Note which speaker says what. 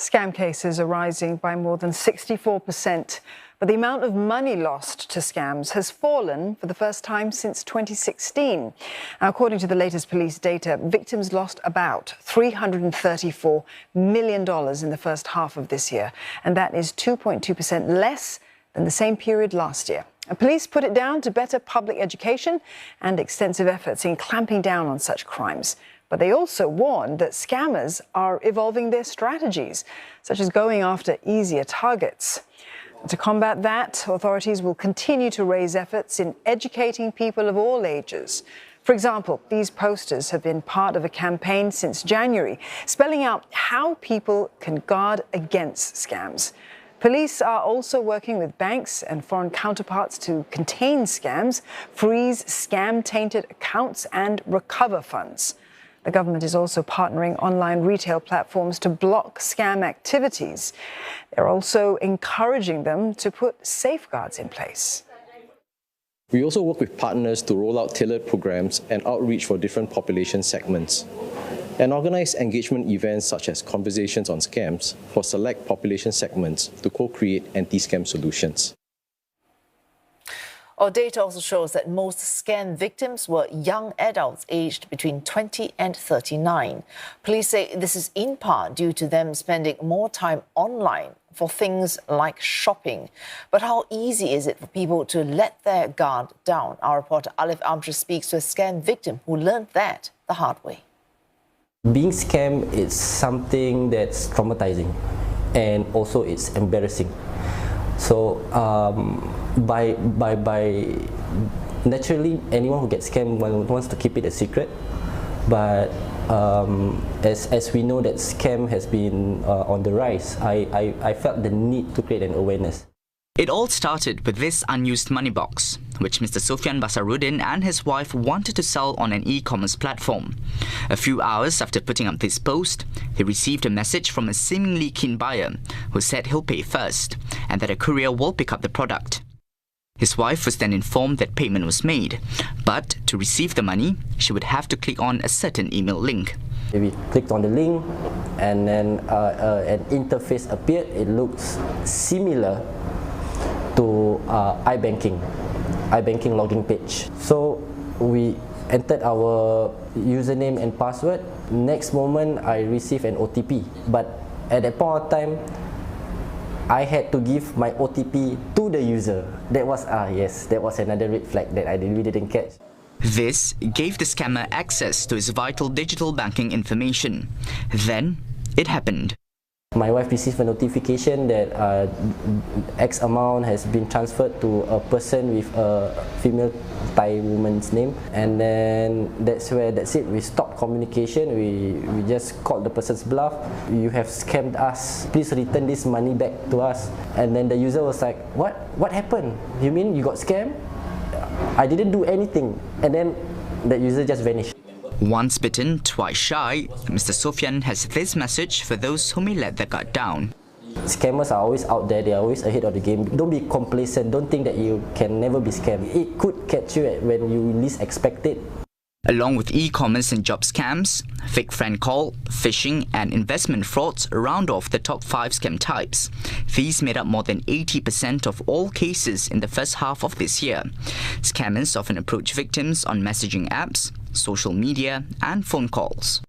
Speaker 1: Scam cases are rising by more than 64%, but the amount of money lost to scams has fallen for the first time since 2016. Now, according to the latest police data, victims lost about $334 million in the first half of this year, and that is 2.2% less than the same period last year. And police put it down to better public education and extensive efforts in clamping down on such crimes. But they also warned that scammers are evolving their strategies, such as going after easier targets. To combat that, authorities will continue to raise efforts in educating people of all ages. For example, these posters have been part of a campaign since January, spelling out how people can guard against scams. Police are also working with banks and foreign counterparts to contain scams, freeze scam-tainted accounts and recover funds. The government is also partnering online retail platforms to block scam activities. They're also encouraging them to put safeguards in place.
Speaker 2: We also work with partners to roll out tailored programs and outreach for different population segments, and organize engagement events such as conversations on scams for select population segments to co-create anti-scam solutions.
Speaker 3: Our data also shows that most scam victims were young adults aged between 20 and 39. Police say this is in part due to them spending more time online for things like shopping. But how easy is it for people to let their guard down? Our reporter Alif Amjad speaks to a scam victim who learned that the hard way.
Speaker 4: Being scammed is something that's traumatizing, and also it's embarrassing. So by naturally, anyone who gets scammed wants to keep it a secret. But as we know that scam has been on the rise, I felt the need to create an awareness.
Speaker 5: It all started with this unused money box, which Mr. Sofyan Basaruddin and his wife wanted to sell on an e-commerce platform. A few hours after putting up this post, he received a message from a seemingly keen buyer who said he'll pay first and that a courier will pick up the product. His wife was then informed that payment was made, but to receive the money, she would have to click on a certain email link.
Speaker 4: We clicked on the link and then an interface appeared. It looks similar to iBanking login page. So we entered our username and password. Next moment, I received an OTP. But at that point of time, I had to give my OTP to the user. That was another red flag that I really didn't catch.
Speaker 5: This gave the scammer access to his vital digital banking information. Then it happened.
Speaker 4: My wife received a notification that X amount has been transferred to a person with a female Thai woman's name, and then that's it. We stopped communication. We just called the person's bluff. You have scammed us. Please return this money back to us. And then the user was like, What happened? You mean you got scammed? I didn't do anything. And then the user just vanished.
Speaker 5: Once bitten, twice shy, Mr. Sofyan has this message for those who may let their guard down.
Speaker 4: Scammers are always out there, they are always ahead of the game. Don't be complacent, don't think that you can never be scammed. It could catch you when you least expect it.
Speaker 5: Along with e-commerce and job scams, fake friend call, phishing and investment frauds round off the top 5 scam types. These made up more than 80% of all cases in the first half of this year. Scammers often approach victims on messaging apps, social media and phone calls.